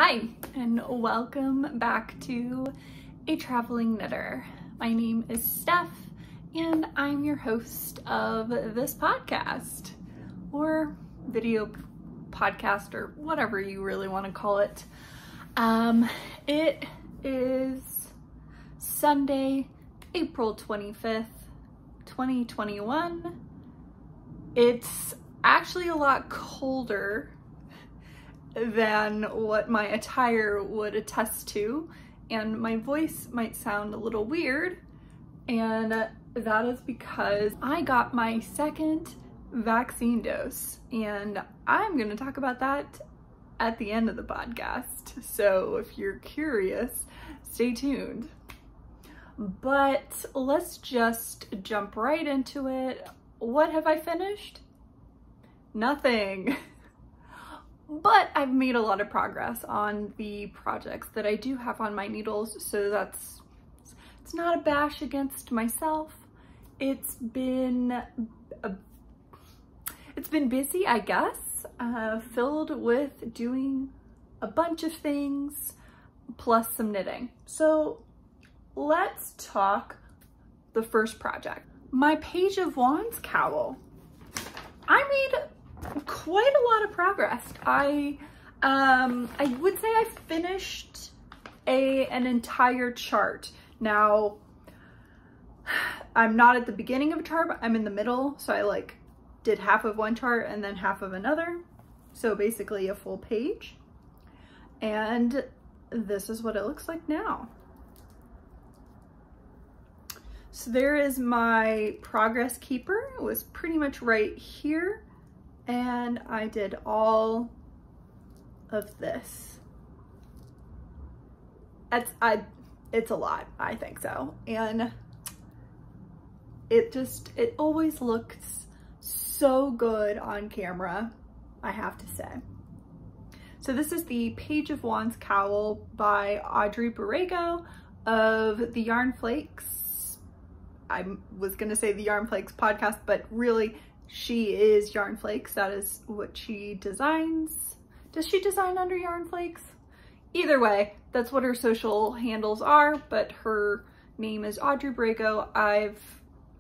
Hi, and welcome back to A Traveling Knitter. My name is Steph, and I'm your host of this podcast, or video podcast, or whatever you really want to call it. It is Sunday, April 25th, 2021. It's actually a lot colder than what my attire would attest to, and my voice might sound a little weird, and that is because I got my second vaccine dose, and I'm going to talk about that at the end of the podcast. So if you're curious, stay tuned. But let's just jump right into it. What have I finished? Nothing. But I've made a lot of progress on the projects that I do have on my needles, so it's not a bash against myself. It's been busy, I guess, filled with doing a bunch of things plus some knitting. So let's talk the first project. My Page of Wands cowl. I made quite a lot of progress. I would say I finished an entire chart. Now, I'm not at the beginning of a chart, but I'm in the middle. So I did half of one chart and then half of another. So basically a full page. And this is what it looks like now. So there is my progress keeper. It was pretty much right here. And I did all of this. It's a lot, I think so. And it always looks so good on camera, I have to say. So this is the Page of Wands cowl by Audrey Borrego of the Yarn Flakes. I was gonna say the Yarn Flakes podcast, but really, she is Yarn Flakes. That is what she designs. Does she design under Yarn Flakes? Either way, that's what her social handles are, but her name is Audrey Borrego. I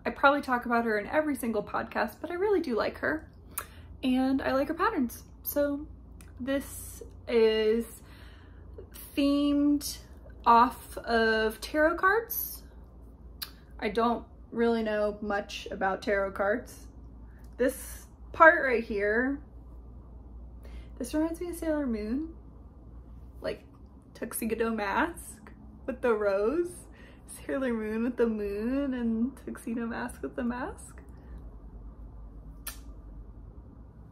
probably talk about her in every single podcast, but I really do like her, and I like her patterns. So this is themed off of tarot cards. I don't really know much about tarot cards. This part right here, this reminds me of Sailor Moon, like tuxedo mask with the rose, Sailor Moon with the moon, and tuxedo mask with the mask.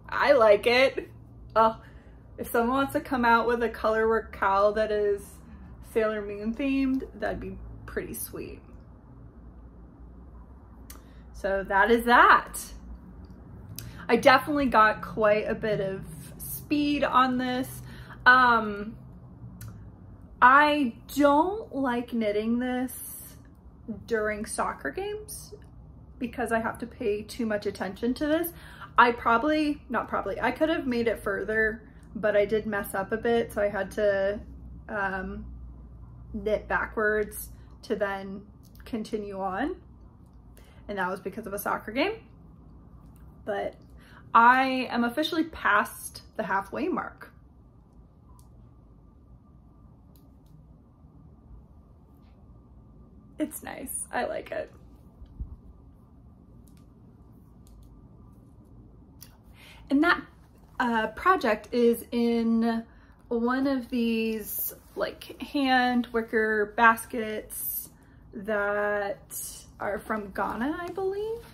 I like it. Oh, if someone wants to come out with a colorwork cowl that is Sailor Moon themed, that'd be pretty sweet. So that is that. I definitely got quite a bit of speed on this. I don't like knitting this during soccer games because I have to pay too much attention to this. I could have made it further, but I did mess up a bit, so I had to knit backwards to then continue on. And that was because of a soccer game. But I am officially past the halfway mark. It's nice. I like it. And that project is in one of these hand wicker baskets that are from Ghana, I believe.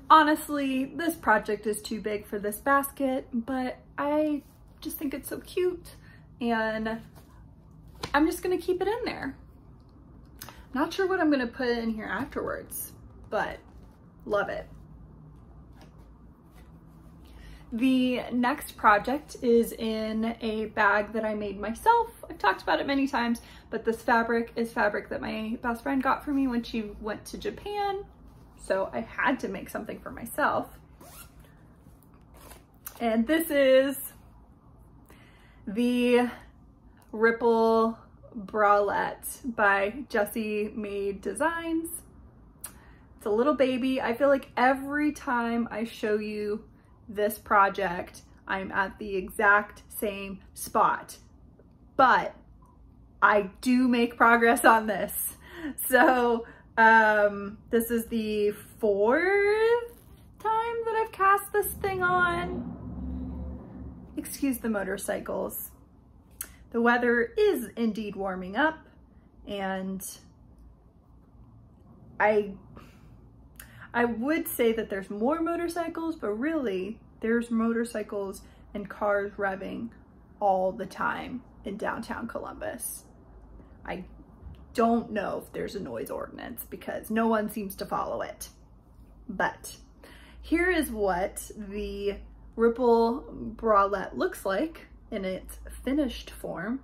Honestly, this project is too big for this basket, but I just think it's so cute, and I'm just gonna keep it in there. Not sure what I'm gonna put in here afterwards, but love it. The next project is in a bag that I made myself. I've talked about it many times, but this fabric is fabric that my best friend got for me when she went to Japan. So I had to make something for myself. And this is the Ripple Bralette by Jessie Made Designs. It's a little baby. I feel like every time I show you this project, I'm at the exact same spot, but I do make progress on this. So this is the 4th time that I've cast this thing on. Excuse the motorcycles. The weather is indeed warming up, and I would say that there's more motorcycles, but really there's motorcycles and cars revving all the time in downtown Columbus. I don't know if there's a noise ordinance because no one seems to follow it. But here is what the Ripple Bralette looks like in its finished form.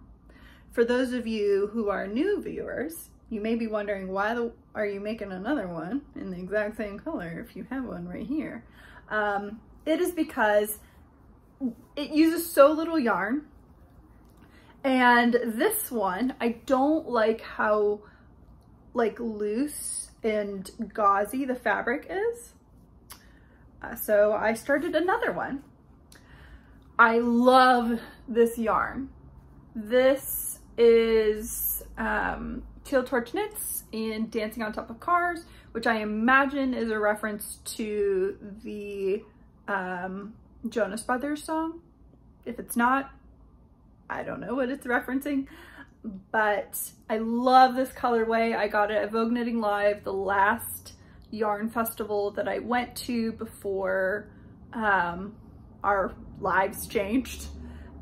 For those of you who are new viewers, you may be wondering, why are you making another one in the exact same color if you have one right here? It is because it uses so little yarn. And this one, I don't like how loose and gauzy the fabric is. So I started another one. I love this yarn. This is Teal Torch Knits in Dancing on Top of Cars, which I imagine is a reference to the Jonas Brothers song. If it's not, I don't know what it's referencing, but I love this colorway. I got it at Vogue Knitting Live, the last yarn festival that I went to before our lives changed.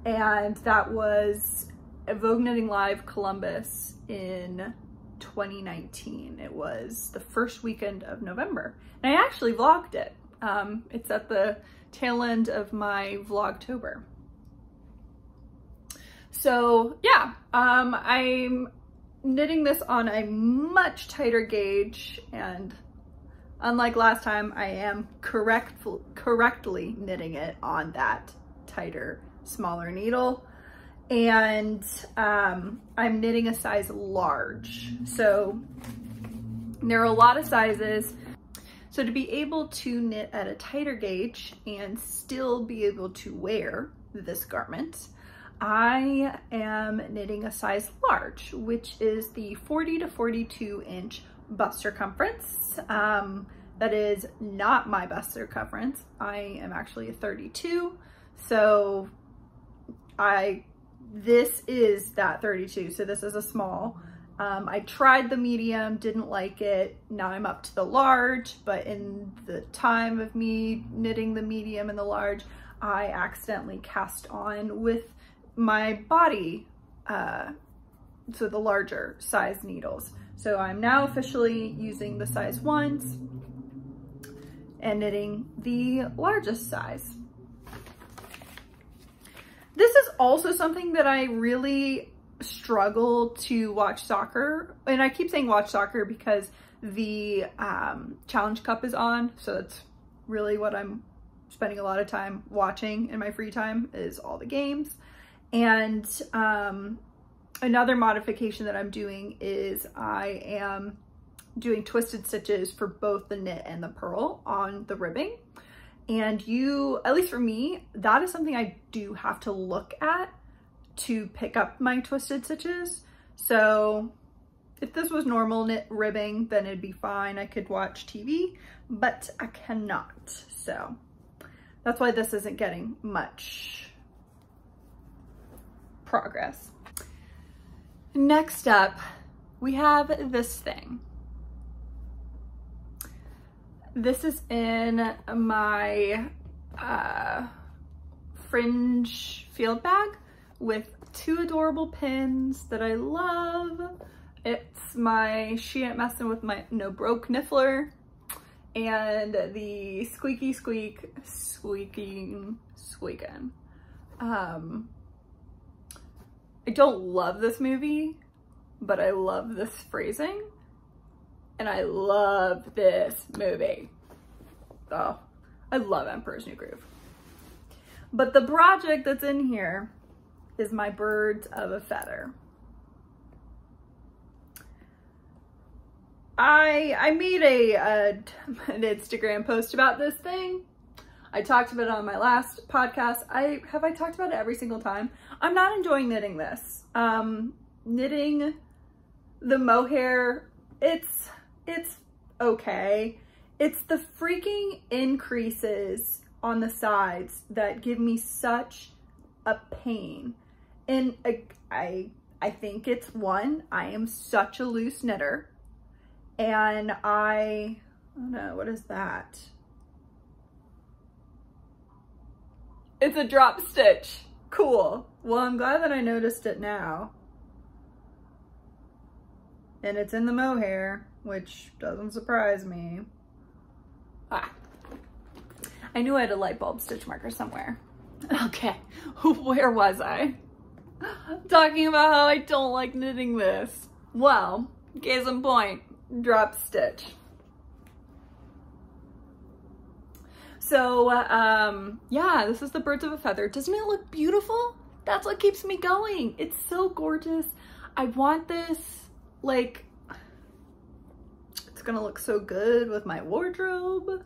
And that was at Vogue Knitting Live Columbus in 2019. It was the first weekend of November. And I actually vlogged it. It's at the tail end of my Vlogtober. So yeah, I'm knitting this on a much tighter gauge, and unlike last time, I am correctly knitting it on that tighter, smaller needle. And I'm knitting a size large. So there are a lot of sizes. So to be able to knit at a tighter gauge and still be able to wear this garment, I am knitting a size large, which is the 40 to 42 inch bust circumference. That is not my bust circumference. I am actually a 32. So this is that 32. So this is a small. I tried the medium, didn't like it. Now I'm up to the large, but in the time of me knitting the medium and the large, I accidentally cast on with my body, so the larger size needles. So I'm now officially using the size 1s and knitting the largest size. This is also something that I really struggle to watch soccer. And I keep saying watch soccer because the Challenge Cup is on. So that's really what I'm spending a lot of time watching in my free time, is all the games. And another modification that I'm doing is I am doing twisted stitches for both the knit and the purl on the ribbing. And at least for me, that is something I do have to look at to pick up my twisted stitches. So if this was normal knit ribbing, then it'd be fine. I could watch TV, but I cannot. So that's why this isn't getting much progress. Next up, we have this thing. This is in my fringe field bag with 2 adorable pins that I love. It's my She Ain't Messin' With My No Broke Niffler and the Squeaky Squeak Squeaking Squeakin'. I don't love this movie, but I love this phrasing, and I love this movie. Oh, I love Emperor's New Groove. But the project that's in here is my birds of a feather. I made an Instagram post about this thing. I talked about it on my last podcast. Have I talked about it every single time? I'm not enjoying knitting this. Knitting the mohair, it's okay. It's the freaking increases on the sides that give me such a pain. And I think it's one, I am such a loose knitter. And I don't know, what is that? It's a drop stitch. Cool. Well, I'm glad that I noticed it now. And it's in the mohair, which doesn't surprise me. I knew I had a light bulb stitch marker somewhere. Okay, where was I? Talking about how I don't like knitting this. Well, case in point, drop stitch. So, yeah, this is the birds of a feather. Doesn't it look beautiful? That's what keeps me going. It's so gorgeous. I want this, like, it's gonna look so good with my wardrobe.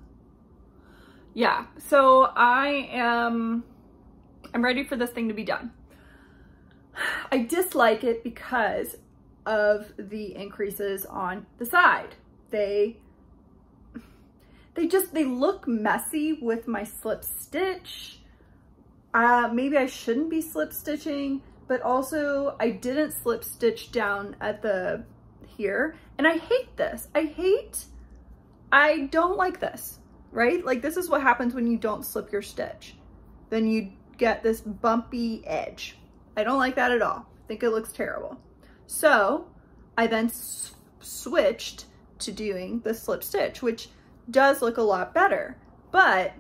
Yeah, so I'm ready for this thing to be done. I dislike it because of the increases on the side. They look messy with my slip stitch. Maybe I shouldn't be slip stitching, but also I didn't slip stitch down at here, and I hate this. I don't like this, right? Like, this is what happens when you don't slip your stitch. Then you get this bumpy edge. I don't like that at all. I think it looks terrible. So I then switched to doing the slip stitch, which does look a lot better, but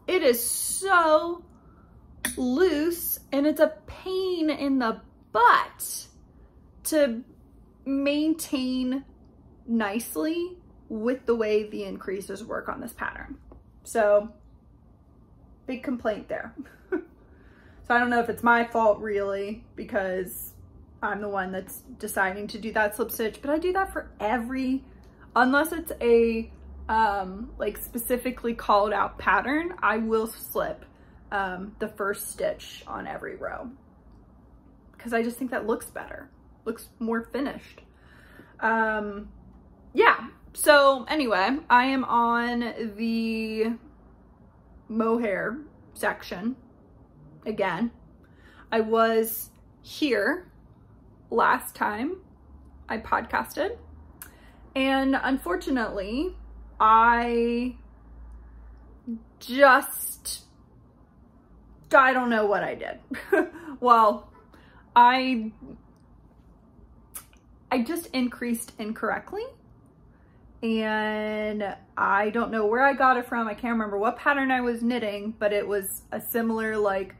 it is so loose and it's a pain in the butt to maintain nicely with the way the increases work on this pattern. So big complaint there. So I don't know if it's my fault really, because I'm the one that's deciding to do that slip stitch, but I do that for unless it's a like specifically called out pattern, I will slip the first stitch on every row because I just think that looks better, looks more finished. Yeah, so anyway, I am on the mohair section again. I was here last time I podcasted, and unfortunately I don't know what I did. Well, I just increased incorrectly, and I don't know where I got it from. I can't remember what pattern I was knitting, but it was a similar like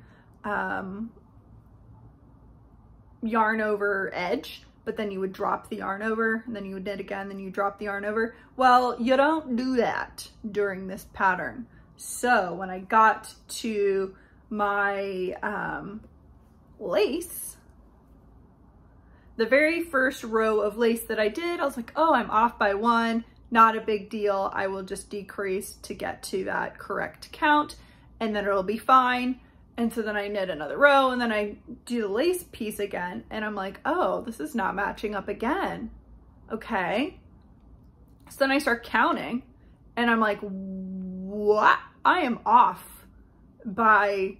yarn over edge, but then you would drop the yarn over and then you would knit again, then you drop the yarn over. Well, you don't do that during this pattern. So when I got to my lace, the very first row of lace that I did, I was like, oh, I'm off by one, not a big deal. I will just decrease to get to that correct count and then it'll be fine. And so then I knit another row and then I do the lace piece again and I'm like, oh, this is not matching up again. Okay. So then I start counting and I'm like, what? I am off by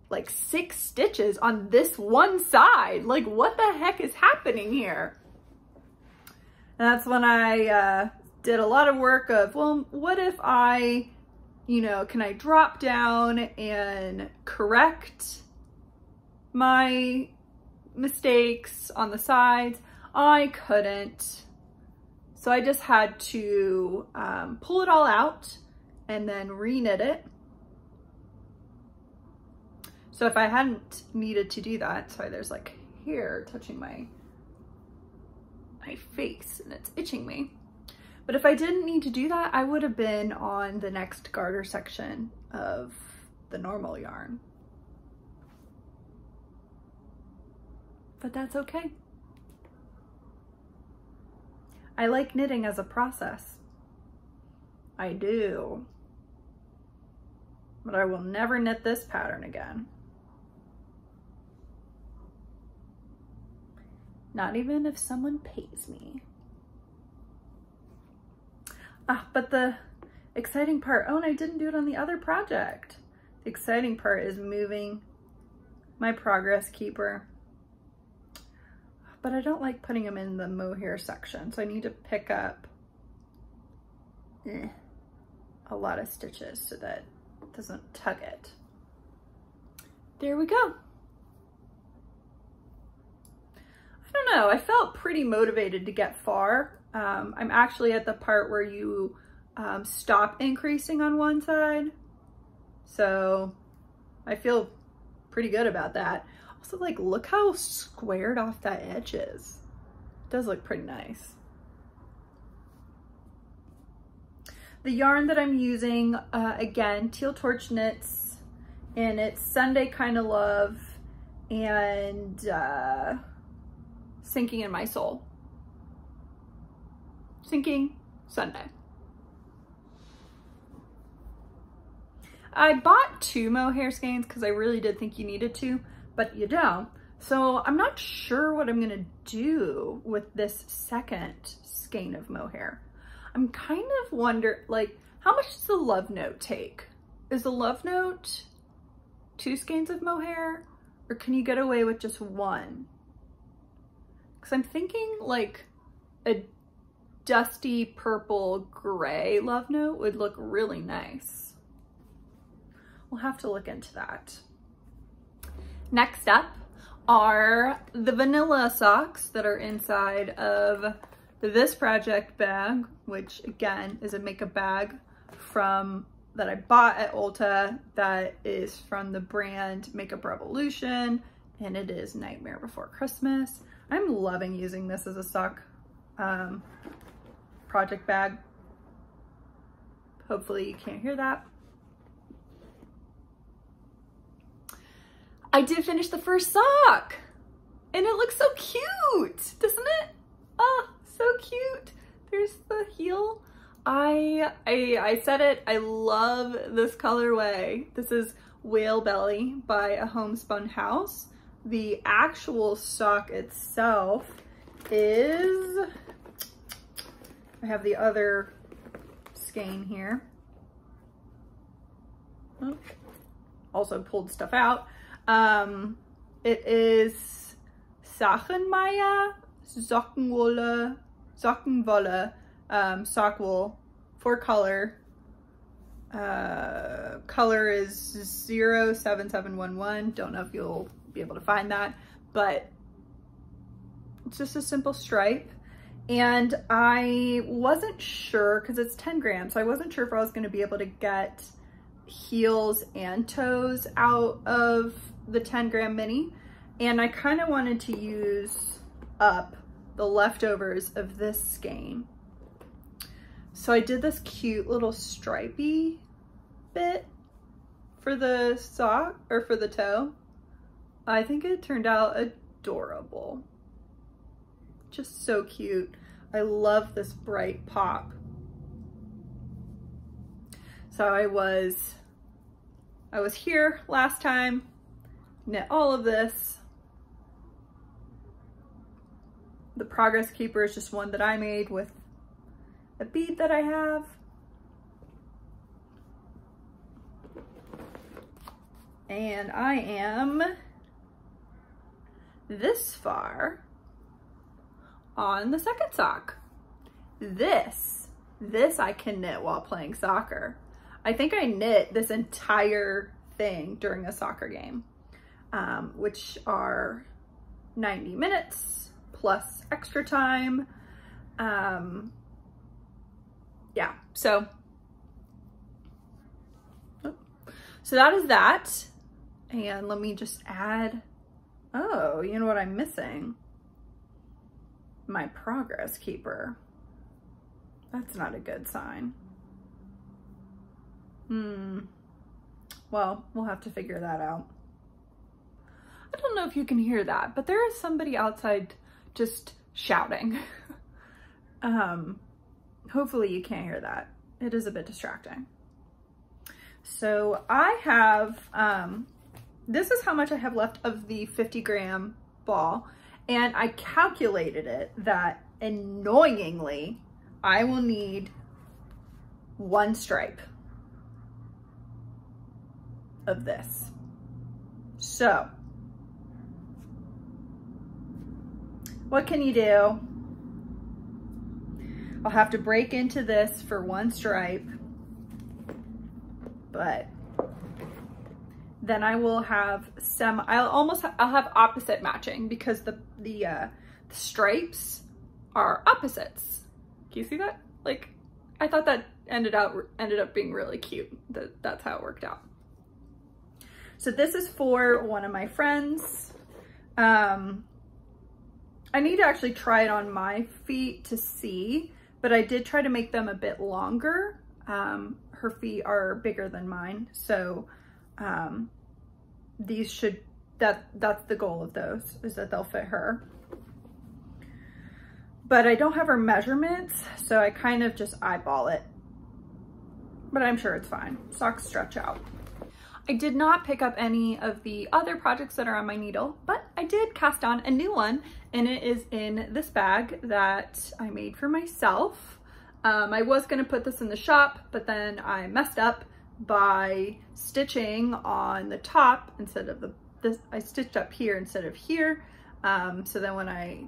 like 6 stitches on this one side. Like, what the heck is happening here? And that's when I did a lot of work of, well, what if I, you know, can I drop down and correct my mistakes on the sides? I couldn't. So I just had to pull it all out and then re-knit it. So if I hadn't needed to do that, sorry, there's like hair touching my face and it's itching me. But if I didn't need to do that, I would have been on the next garter section of the normal yarn. but that's okay. I like knitting as a process. I do. But I will never knit this pattern again. Not even if someone pays me. But the exciting part, oh, and I didn't do it on the other project. The exciting part is moving my progress keeper. But I don't like putting them in the mohair section, so I need to pick up a lot of stitches so that it doesn't tug it. There we go. I don't know, I felt pretty motivated to get far. I'm actually at the part where you stop increasing on one side. So I feel pretty good about that. Also, like, look how squared off that edge is. It does look pretty nice. The yarn that I'm using, again, Teal Torch Knits, and it's Sunday Kind of Love and Sinking in My Soul. Sinking Sunday. I bought 2 mohair skeins because I really did think you needed to, but you don't. So I'm not sure what I'm gonna do with this second skein of mohair. I'm kind of wonder, like, how much does the Love Note take? Is the Love Note 2 skeins of mohair, or can you get away with just 1? Because I'm thinking like a dusty purple gray Love Note would look really nice. We'll have to look into that. Next up are the vanilla socks that are inside of this project bag, which again is a makeup bag that I bought at Ulta that is from the brand Makeup Revolution, and it is Nightmare Before Christmas. I'm loving using this as a sock project bag. Hopefully you can't hear that. I did finish the first sock and it looks so cute, doesn't it? Oh, so cute. There's the heel. I said it, I love this colorway. This is Whale Belly by A Homespun House. The actual sock itself is, I have the other skein here. Oh, also pulled stuff out. It is Sachenmeier Sockenwolle, sock wool, 4 color. Color is 07711. Don't know if you'll be able to find that, but it's just a simple stripe. And I wasn't sure, because it's 10 grams, so I wasn't sure if I was going to be able to get heels and toes out of the 10 gram mini. And I kind of wanted to use up the leftovers of this skein. So I did this cute little stripey bit for the sock, or for the toe. I think it turned out adorable. Just so cute. I love this bright pop. So I was here last time, knit all of this. The Progress Keeper is just one that I made with a bead that I have. And I am this far on the second sock. This I can knit while playing soccer. I think I knit this entire thing during a soccer game, which are 90 minutes plus extra time. Yeah, so that is that. And let me just add, oh, you know what I'm missing? My Progress Keeper. That's not a good sign. Well, we'll have to figure that out. I don't know if you can hear that, but there is somebody outside just shouting. Hopefully you can't hear that. It is a bit distracting. So I have, this is how much I have left of the 50-gram ball. And I calculated it that annoyingly, I will need 1 stripe of this. So, what can you do? I'll have to break into this for 1 stripe, but then I will have I'll have opposite matching because the stripes are opposites. Can you see that? Like, I thought that ended up being really cute. That's how it worked out. So this is for one of my friends. I need to actually try it on my feet to see, but I did try to make them a bit longer. Her feet are bigger than mine, so these should, that's the goal of those, is that they'll fit her. But I don't have her measurements, so I kind of just eyeball it. But I'm sure it's fine. Socks stretch out. I did not pick up any of the other projects that are on my needle, but I did cast on a new one, and it is in this bag that I made for myself. I was gonna put this in the shop, but then I messed up by stitching on the top instead of I stitched up here instead of here. So then when I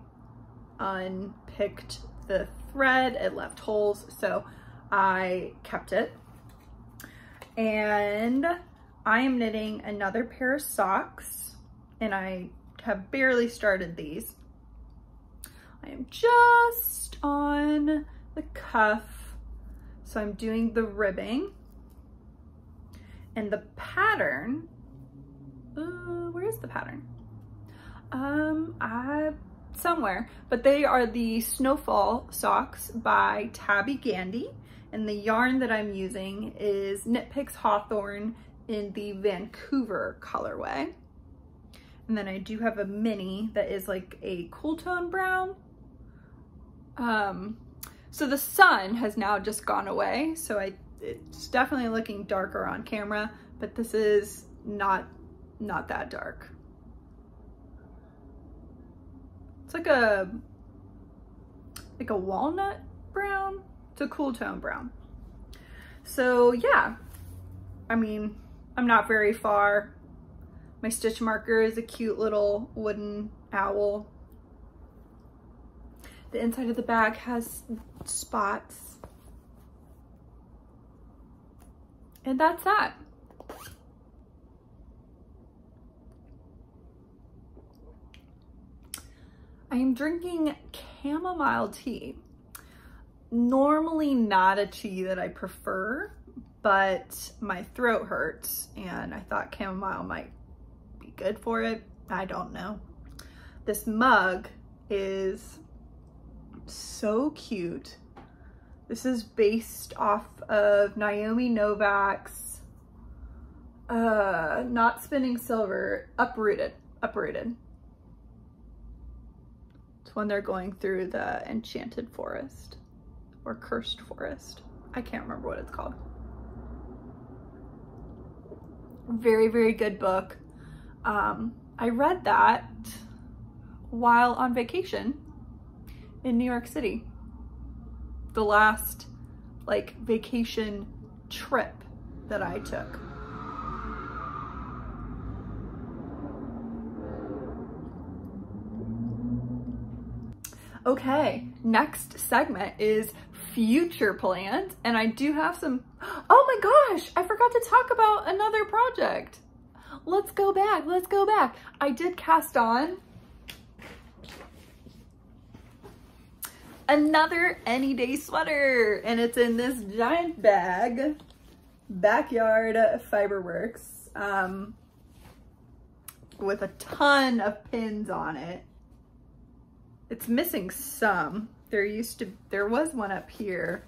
unpicked the thread, it left holes, so I kept it. And I am knitting another pair of socks, and I have barely started these. I am just on the cuff, so I'm doing the ribbing. And the pattern, where is the pattern? Somewhere, but they are the Snowfall socks by Tabby Gandy, and the yarn that I'm using is Knit Picks Hawthorne in the Vancouver colorway. And then I do have a mini that is like a cool tone brown. So the sun has now just gone away, so it's definitely looking darker on camera, but this is not that dark. It's like a walnut brown. It's a cool tone brown. So yeah, I mean, I'm not very far. My stitch marker is a cute little wooden owl. The inside of the bag has spots. And that's that. I am drinking chamomile tea. Normally not a tea that I prefer, but my throat hurts and I thought chamomile might be good for it. I don't know. This mug is so cute. This is based off of Naomi Novak's Not Spinning Silver, Uprooted. It's when they're going through the enchanted forest or cursed forest. I can't remember what it's called. Very, very good book. I read that while on vacation in New York City. The last like vacation trip that I took. Okay, next segment is future plans, and I do have some, oh my gosh, I forgot to talk about another project. Let's go back. I did cast on another any day sweater, and it's in this giant bag, Backyard Fiberworks, with a ton of pins on it. It's missing some. There was one up here.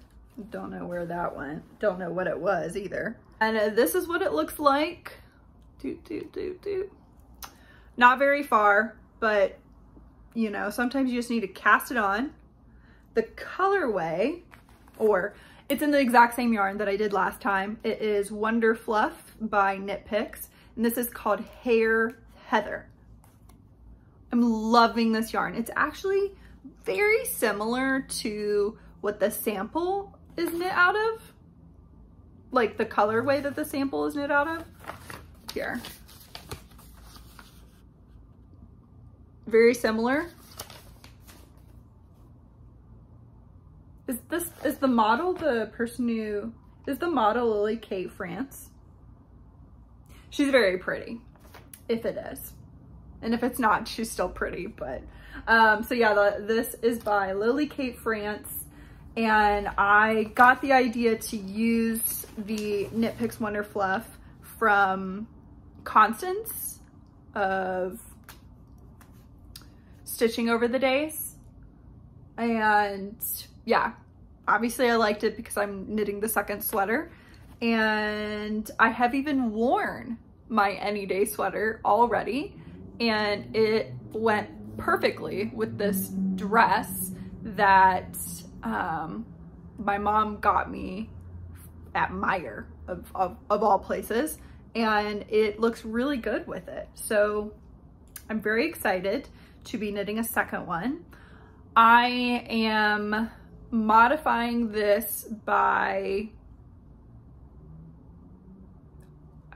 Don't know where that went. Don't know what it was either. And this is what it looks like. Not very far, but you know, sometimes you just need to cast it on. The colorway, or it's in the exact same yarn that I did last time. It is Wonder Fluff by Knit Picks, and this is called Hair Heather. I'm loving this yarn. It's actually very similar to what the sample is knit out of, like the colorway that the sample is knit out of. Here. Very similar. Is the model the person who, is the model Lily Kate France? She's very pretty, if it is. And if it's not, she's still pretty, but, so yeah, this is by Lily Kate France. And I got the idea to use the Knit Picks Wonder Fluff from Constance of Stitching Over the Days. And yeah, obviously I liked it because I'm knitting the second sweater, and I have even worn my any day sweater already, and it went perfectly with this dress that my mom got me at Meijer of all places, and it looks really good with it. So I'm very excited to be knitting a second one. I am modifying this by,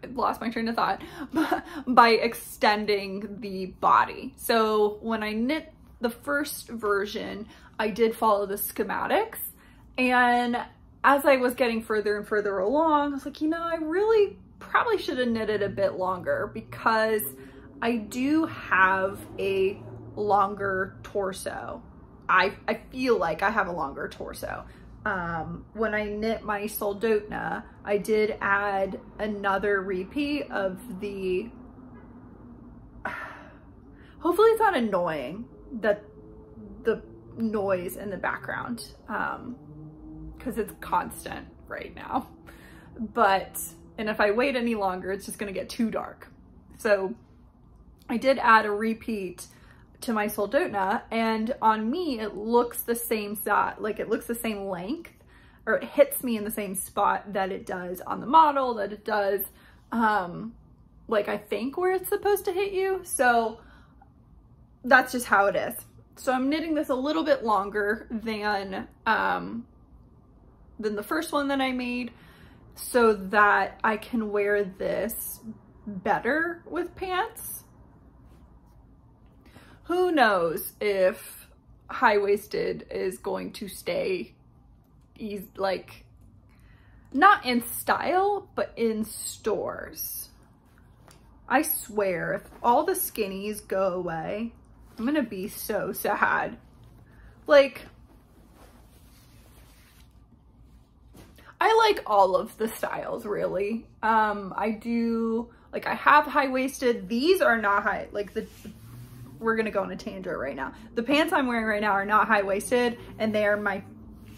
I lost my train of thought, by extending the body. So when I knit the first version, I did follow the schematics, and as I was getting further and further along, I was like, you know, I really probably should have knitted a bit longer because I do have a longer torso. I feel like I have a longer torso. When I knit my Soldotna, I did add another repeat of the, hopefully it's not annoying, that the noise in the background, because it's constant right now. But, and if I wait any longer, it's just gonna get too dark. So I did add a repeat to my Soldotna, and on me it looks the same size, like it looks the same length, or it hits me in the same spot that it does on the model, that it does like I think where it's supposed to hit you. So that's just how it is. So I'm knitting this a little bit longer than the first one that I made, so that I can wear this better with pants. Who knows if high-waisted is going to stay, like, not in style, but in stores. I swear, if all the skinnies go away, I'm gonna be so sad. Like, I like all of the styles, really. I do, like, I have high-waisted. These are not high, like, we're gonna go on a tangent right now. The pants I'm wearing right now are not high-waisted, and they are my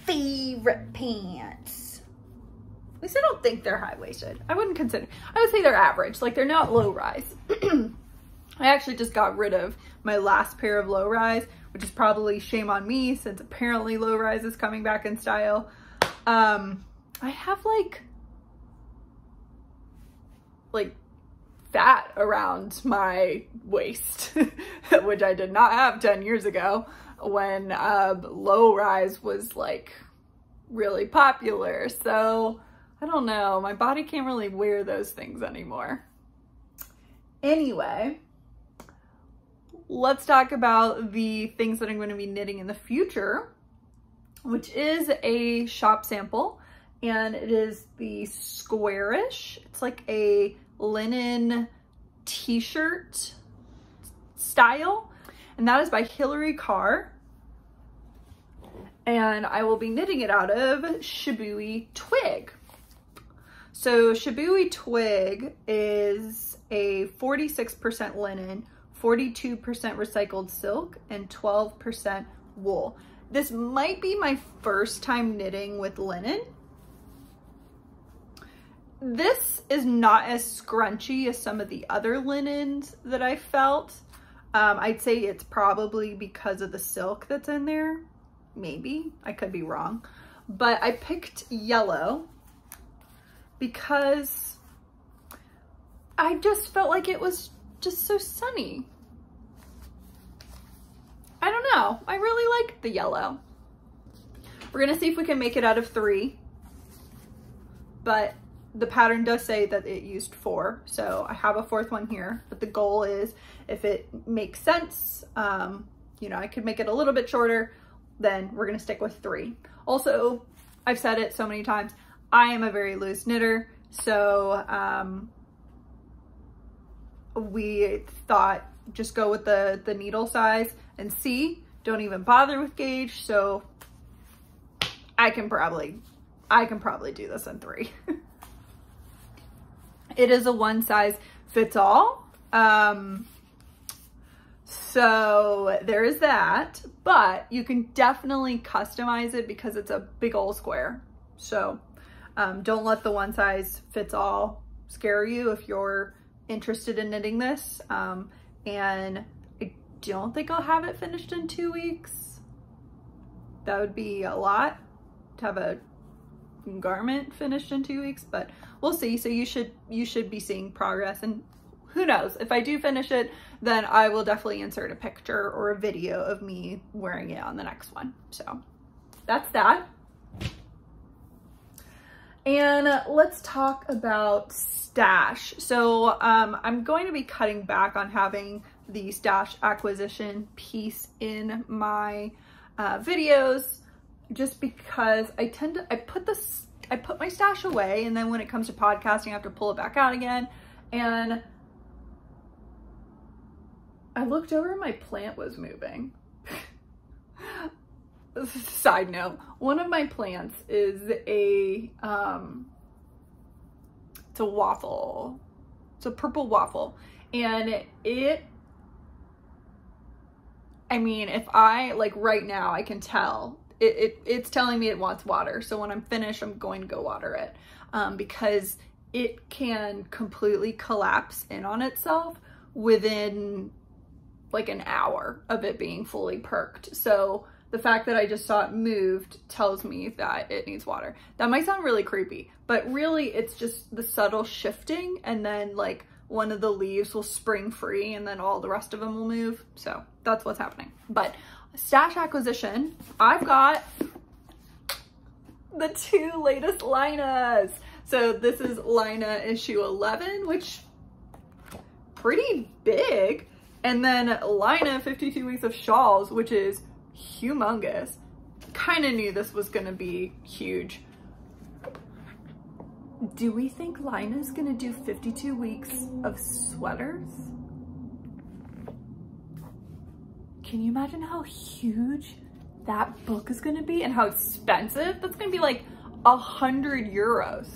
favorite pants. At least I don't think they're high-waisted. I wouldn't consider, I would say they're average, like they're not low-rise. I actually just got rid of my last pair of low-rise, which is probably shame on me since apparently low-rise is coming back in style. I have like fat around my waist, which I did not have 10 years ago when low rise was like really popular. So I don't know, my body can't really wear those things anymore. Anyway, let's talk about the things that I'm going to be knitting in the future, which is a shop sample, and it is the Squarish. It's like a linen t-shirt style, and that is by Hillary Carr, and I will be knitting it out of Shibui Twig. So Shibui Twig is a 46% linen, 42% recycled silk, and 12% wool. This might be my first time knitting with linen. this is not as scrunchy as some of the other linens that I felt. I'd say it's probably because of the silk that's in there. Maybe, I could be wrong. But I picked yellow because I just felt like it was just so sunny. I don't know, I really like the yellow. We're gonna see if we can make it out of 3, but the pattern does say that it used 4, so I have a 4th one here, but the goal is, if it makes sense, you know, I could make it a little bit shorter, then we're gonna stick with 3. Also, I've said it so many times, I am a very loose knitter, so we thought just go with the needle size and see, don't even bother with gauge, so I can probably do this in 3. It is a one size fits all. So there is that, but you can definitely customize it because it's a big old square. So don't let the one size fits all scare you if you're interested in knitting this. And I don't think I'll have it finished in 2 weeks. That would be a lot to have a garment finished in 2 weeks, but we'll see. So you should be seeing progress, and who knows, if I do finish it, then I will definitely insert a picture or a video of me wearing it on the next one. So that's that. And let's talk about stash. So I'm going to be cutting back on having the stash acquisition piece in my videos, just because I put my stash away, and then when it comes to podcasting, I have to pull it back out again. And I looked over and my plant was moving. Side note, one of my plants is it's a waffle. It's a purple waffle. And I mean, if I, like right now, I can tell it's telling me it wants water. So when I'm finished, I'm going to go water it, because it can completely collapse in on itself within like an hour of it being fully perked. So the fact that I just saw it moved tells me that it needs water. That might sound really creepy, but really it's just the subtle shifting, and then like one of the leaves will spring free and then all the rest of them will move. So that's what's happening. But stash acquisition, I've got the 2 latest Lainas. So this is Laine issue 11, which pretty big. And then Laine 52 Weeks of Shawls, which is humongous. Kind of knew this was gonna be huge. Do we think Laine is gonna do 52 weeks of sweaters? Can you imagine how huge that book is gonna be and how expensive? That's gonna be like 100 euros.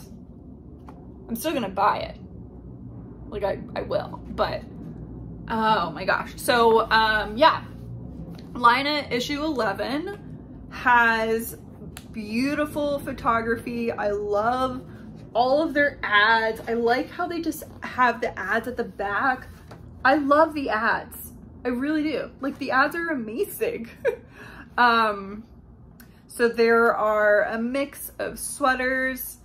I'm still gonna buy it. Like I will, but oh my gosh. So yeah, Laine issue 11 has beautiful photography. I love all of their ads. I like how they just have the ads at the back. I love the ads. I really do. Like, the ads are amazing. So there are a mix of sweaters.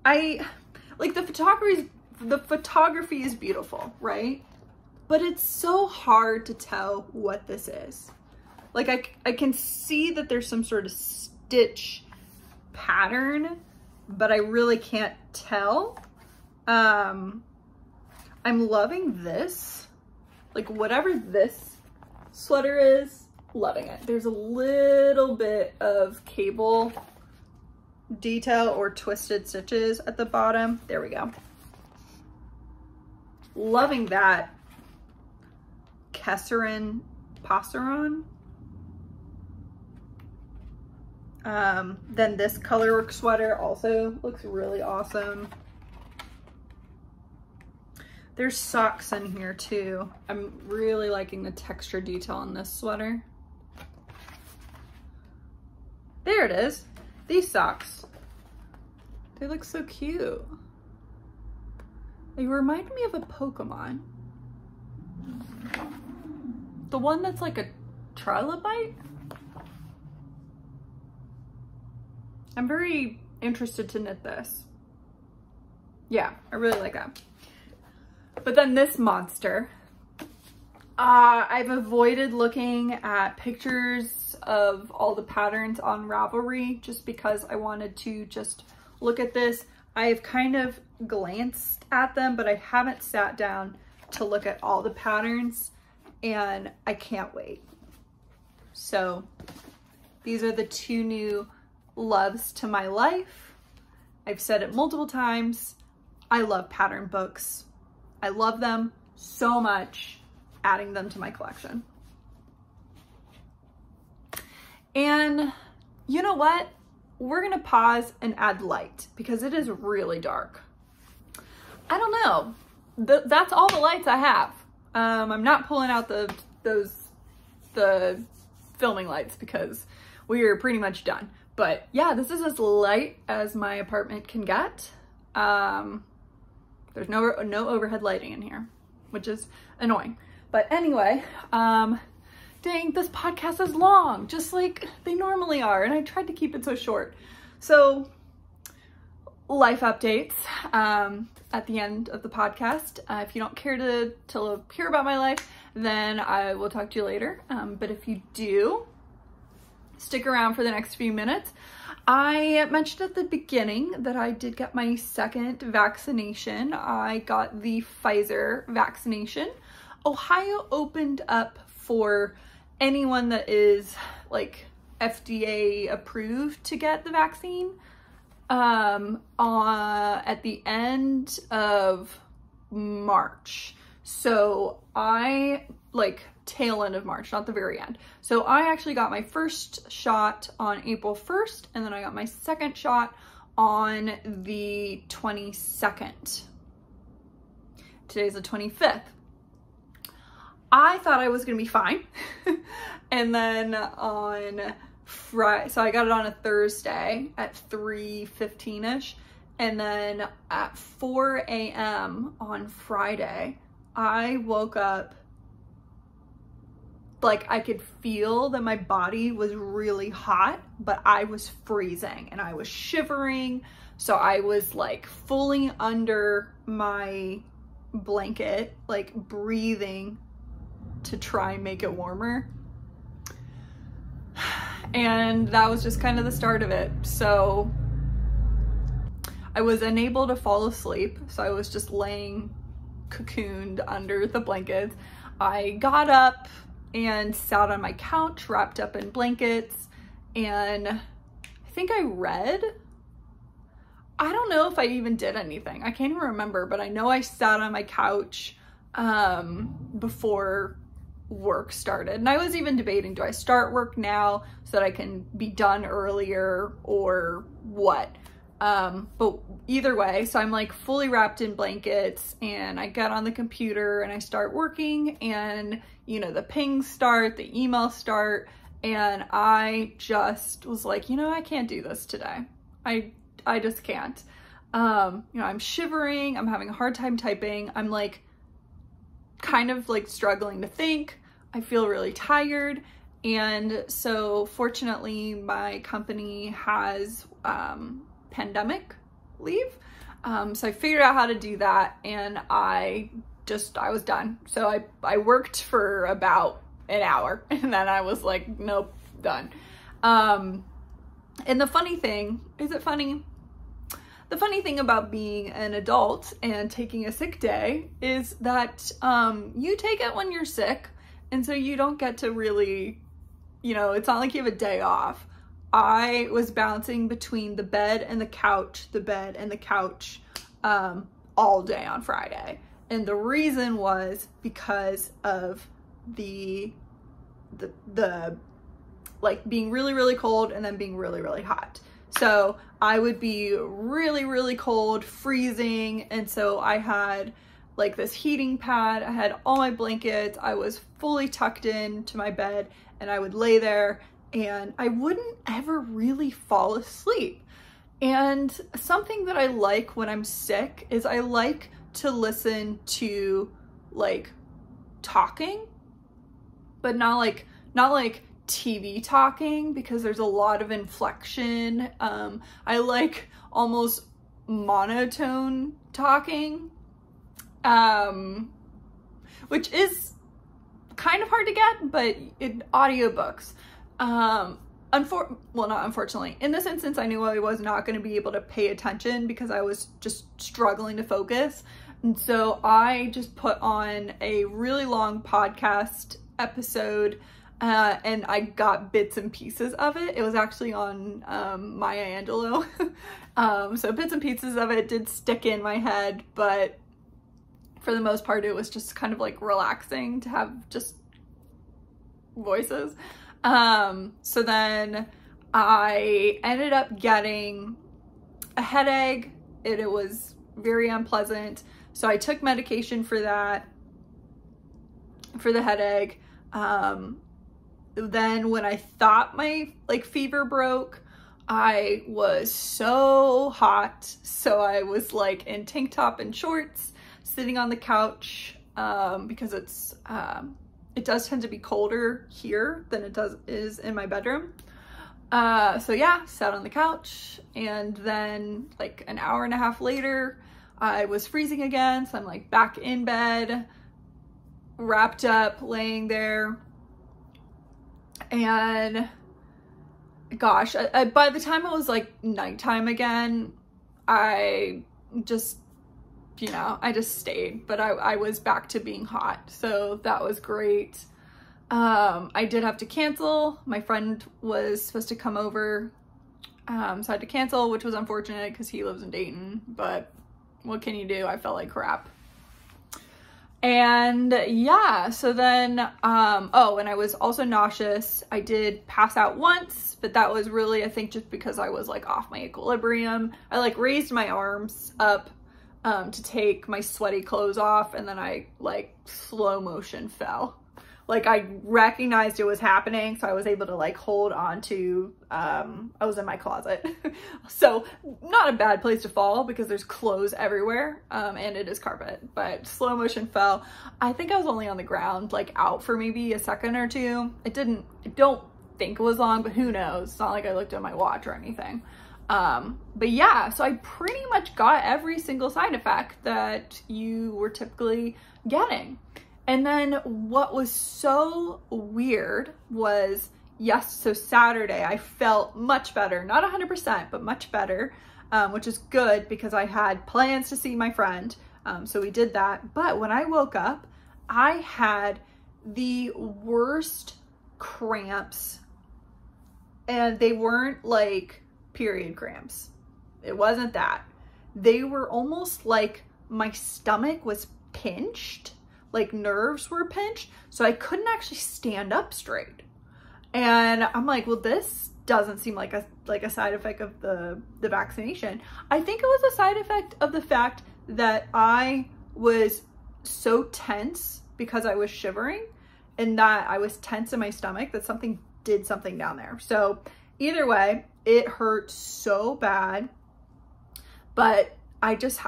Like the photography is beautiful, right? But it's so hard to tell what this is. Like I can see that there's some sort of stitch pattern, but I really can't tell. I'm loving this. Like, whatever this sweater is, loving it. There's a little bit of cable detail or twisted stitches at the bottom. There we go. Loving that. Passeron. Then this colorwork sweater also looks really awesome. There's socks in here too. I'm really liking the texture detail on this sweater. There it is. These socks. They look so cute. They remind me of a Pokemon. The one that's like a trilobite? I'm very interested to knit this. Yeah, I really like that. But then this monster, I've avoided looking at pictures of all the patterns on Ravelry just because I wanted to just look at this. I've kind of glanced at them, but I haven't sat down to look at all the patterns, and I can't wait. So these are the two new loves to my life. I've said it multiple times. I love pattern books. I love them so much, adding them to my collection. And you know what? We're gonna pause and add light because it is really dark. I don't know. That's all the lights I have. I'm not pulling out the filming lights because we are pretty much done. But yeah, this is as light as my apartment can get. There's no overhead lighting in here, which is annoying. But anyway, dang, this podcast is long, just like they normally are, and I tried to keep it so short. So, life updates at the end of the podcast. If you don't care to hear about my life, then I will talk to you later. But if you do, stick around for the next few minutes. I mentioned at the beginning that I did get my second vaccination. I got the Pfizer vaccination. Ohio opened up for anyone that is like FDA approved to get the vaccine at the end of March. So I tail end of March, not the very end. So I actually got my first shot on April 1st, and then I got my second shot on the 22nd. Today's the 25th. I thought I was gonna be fine. And then on Friday, so I got it on a Thursday at 3:15ish, and then at 4 a.m. on Friday, I woke up like I could feel that my body was really hot, but I was freezing and I was shivering. So I was like fully under my blanket, like breathing to try and make it warmer. And that was just kind of the start of it. So I was unable to fall asleep. So I was just laying cocooned under the blankets. I got up and sat on my couch wrapped up in blankets, and I think I read. I don't know if I even did anything. I can't even remember, but I know I sat on my couch before work started. And I was even debating, do I start work now so that I can be done earlier or what? But either way, so I'm like fully wrapped in blankets, and I get on the computer and I start working, and you know, the pings start, the emails start, and I just was like, you know, I can't do this today. I just can't. You know, I'm shivering, I'm having a hard time typing, I'm like kind of like struggling to think, I feel really tired. And so fortunately my company has pandemic leave. So I figured out how to do that, and I was done. So I worked for about an hour, and then I was like, nope, done. And the funny thing, is it funny? The funny thing about being an adult and taking a sick day is that you take it when you're sick, and so you don't get to really, you know, it's not like you have a day off. I was bouncing between the bed and the couch, all day on Friday. And the reason was because of the like being really, really cold and then being really, really hot. So I would be really, really cold, freezing. And so I had like this heating pad, I had all my blankets, I was fully tucked in to my bed, and I would lay there and I wouldn't ever really fall asleep. And something that I like when I'm sick is I like to listen to like talking, but not like TV talking, because there's a lot of inflection. I like almost monotone talking, which is kind of hard to get, but in audiobooks, well, not unfortunately. In this instance, I knew I was not going to be able to pay attention because I was just struggling to focus. And so I just put on a really long podcast episode, and I got bits and pieces of it. It was actually on Maya Angelou. So bits and pieces of it did stick in my head, but for the most part, it was just kind of like relaxing to have just voices. So then I ended up getting a headache. It was very unpleasant. So I took medication for that, for the headache. Then when I thought my like fever broke, I was so hot. So I was like in tank top and shorts, sitting on the couch, because it does tend to be colder here than it is in my bedroom. So yeah, sat on the couch, and then like an hour and a half later, I was freezing again. So I'm like back in bed, wrapped up, laying there. And gosh, by the time it was like nighttime again, I just, I just stayed, but I was back to being hot. So that was great. I did have to cancel. My friend was supposed to come over. So I had to cancel, which was unfortunate because he lives in Dayton, but what can you do? I felt like crap. And yeah, so then, oh, and I was also nauseous. I did pass out once, but that was really, I think, just because I was like off my equilibrium. I like raised my arms up to take my sweaty clothes off, and then I like slow motion fell. Like I recognized it was happening, so I was able to like hold on to, I was in my closet. So not a bad place to fall because there's clothes everywhere, and it is carpet, but slow motion fell. I think I was only on the ground, like out for maybe a second or two. I don't think it was long, but who knows? It's not like I looked at my watch or anything. But yeah, so I pretty much got every single side effect that you were typically getting. And then what was so weird was, yes, so Saturday I felt much better, not 100%, but much better, which is good because I had plans to see my friend. So we did that. But when I woke up, I had the worst cramps, and they weren't like period cramps. It wasn't that. They were almost like my stomach was pinched, like nerves were pinched, so I couldn't actually stand up straight. And I'm like, well, this doesn't seem like a side effect of the vaccination. I think it was a side effect of the fact that I was so tense because I was shivering, and that I was tense in my stomach, that something did something down there. So either way, it hurt so bad, but I just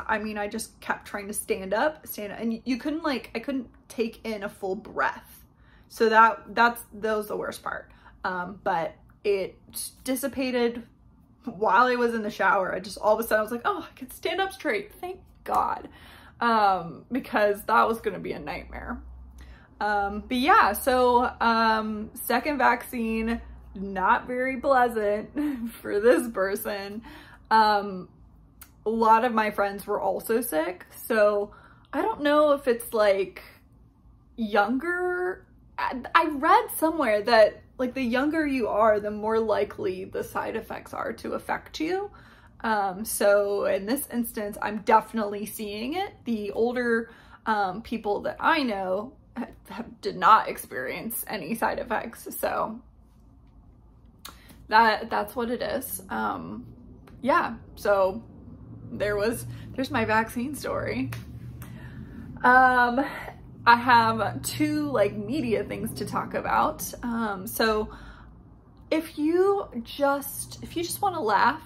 kept trying to stand up, and you couldn't I couldn't take in a full breath. So that was the worst part. But it dissipated while I was in the shower. I just, all of a sudden I was like, oh, I can stand up straight. Thank God. Because that was going to be a nightmare. But yeah, so, second vaccine, not very pleasant for this person. A lot of my friends were also sick, so I don't know if it's like younger. I read somewhere that like the younger you are, the more likely the side effects are to affect you. So in this instance, I'm definitely seeing it. The older people that I know did not experience any side effects, so that's what it is. Yeah, so there's my vaccine story. I have two like media things to talk about. So if you just want to laugh,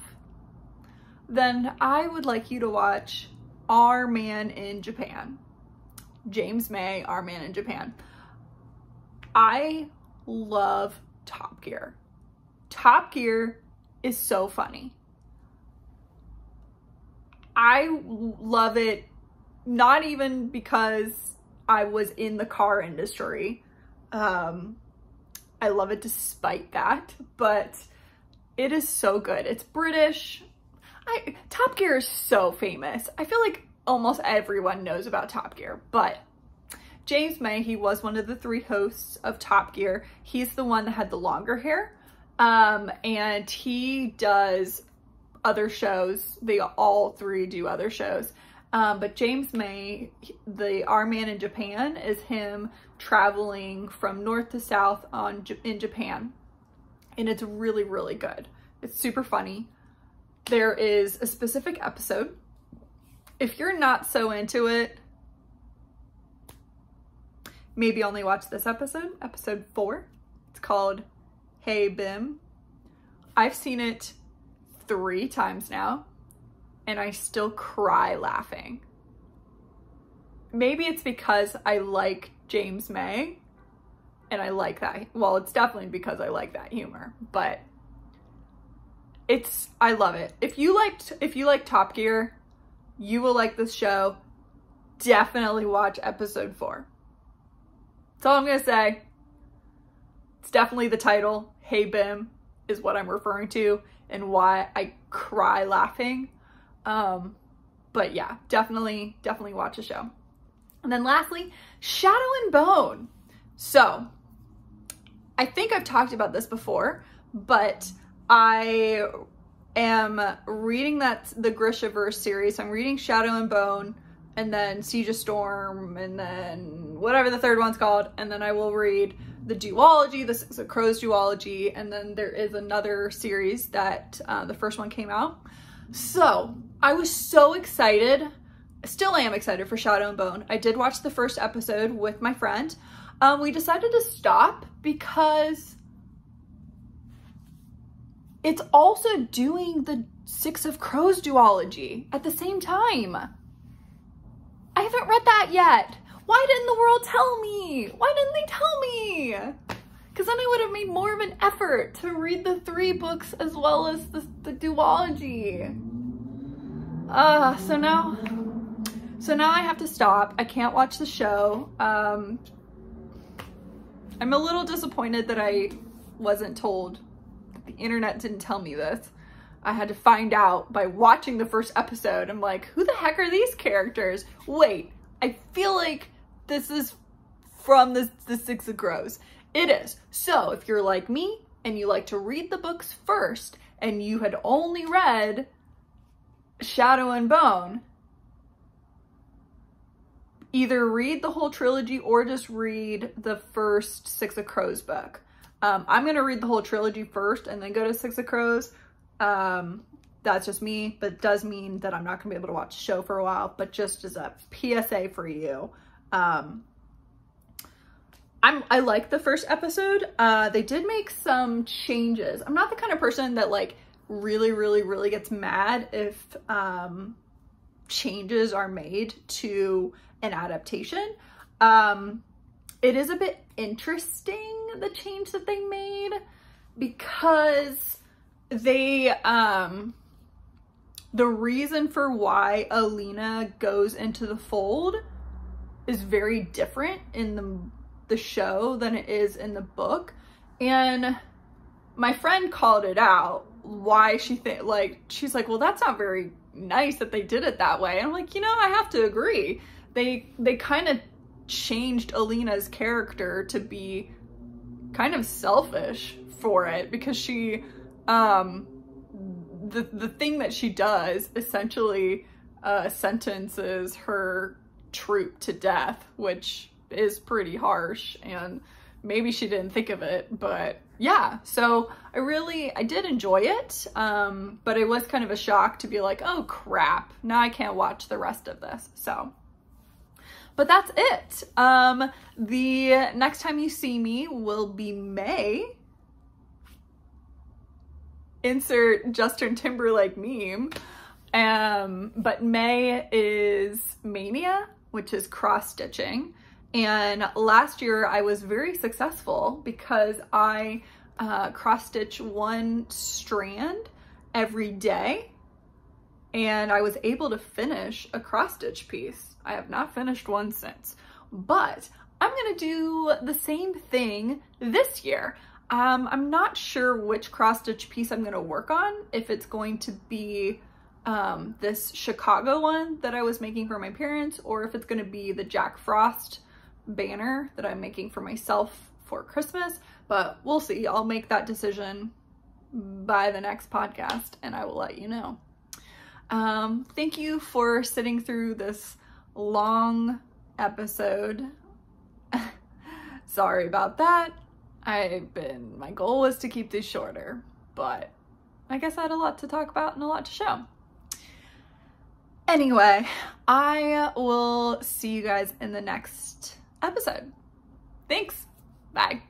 then I would like you to watch Our Man in Japan. James May, Our Man in Japan. I love Top Gear. Top Gear is so funny. I love it, not even because I was in the car industry. I love it despite that, but it is so good. It's British. Top Gear is so famous. I feel like almost everyone knows about Top Gear, but James May, he was one of the 3 hosts of Top Gear. He's the one that had the longer hair, and he does other shows. They all 3 do other shows. But James May, the Our Man in Japan, is him traveling from north to south in Japan. And it's really, really good. It's super funny. There is a specific episode. If you're not so into it, maybe only watch this episode, episode 4. It's called Hey Bim. I've seen it 3 times now, and I still cry laughing. Maybe it's because I like James May, and I like that. Well, it's definitely because I like that humor, but I love it. If you like Top Gear, you will like this show. Definitely watch episode 4. That's all I'm gonna say. It's definitely the title. Hey Bim is what I'm referring to and why I cry laughing. But yeah, definitely watch the show. And then lastly, Shadow and Bone. So I think I've talked about this before, but I am reading the Grishaverse series. I'm reading Shadow and Bone, and then Siege of Storm, and then whatever the 3rd one's called, and then I will read the duology, the Six of Crows duology, and then there is another series that the first one came out. So I was so excited, still am excited for Shadow and Bone. I did watch the first episode with my friend. We decided to stop because it's also doing the Six of Crows duology at the same time. I haven't read that yet. Why didn't the world tell me? Why didn't they tell me? Because then I would have made more of an effort to read the 3 books as well as the duology. So now I have to stop. I can't watch the show. I'm a little disappointed that I wasn't told. The internet didn't tell me this. I had to find out by watching the first episode. I'm like, who the heck are these characters? Wait, I feel like this is from the Six of Crows. It is. So if you're like me and you like to read the books first and you had only read Shadow and Bone, either read the whole trilogy or just read the first Six of Crows book. I'm going to read the whole trilogy first and then go to Six of Crows. That's just me, but it does mean that I'm not going to be able to watch the show for a while, but just as a PSA for you. I like the first episode. They did make some changes. I'm not the kind of person that like really gets mad if changes are made to an adaptation. It is a bit interesting, the change that they made, because they the reason for why Alina goes into the fold is very different in the show than it is in the book. And my friend called it out, why she's like, well, that's not very nice that they did it that way. And I'm like, I have to agree. They kind of changed Alina's character to be kind of selfish for it, because she the thing that she does essentially sentences her troop to death, which is pretty harsh, and maybe she didn't think of it, but yeah. So I did enjoy it, but it was kind of a shock to be like, oh crap, now I can't watch the rest of this. So, but that's it. The next time you see me will be May. Insert Justin Timberlake meme. But May is Mania, which is cross stitching. And last year I was very successful because I cross stitch one strand every day, and I was able to finish a cross stitch piece. I have not finished one since, but I'm gonna do the same thing this year. I'm not sure which cross stitch piece I'm gonna work on, if it's going to be this Chicago one that I was making for my parents, or if it's gonna be the Jack Frost banner that I'm making for myself for Christmas, but we'll see. I'll make that decision by the next podcast and I will let you know. Thank you for sitting through this long episode. Sorry about that. My goal was to keep these shorter, but I guess I had a lot to talk about and a lot to show. Anyway, I will see you guys in the next episode. Thanks. Bye.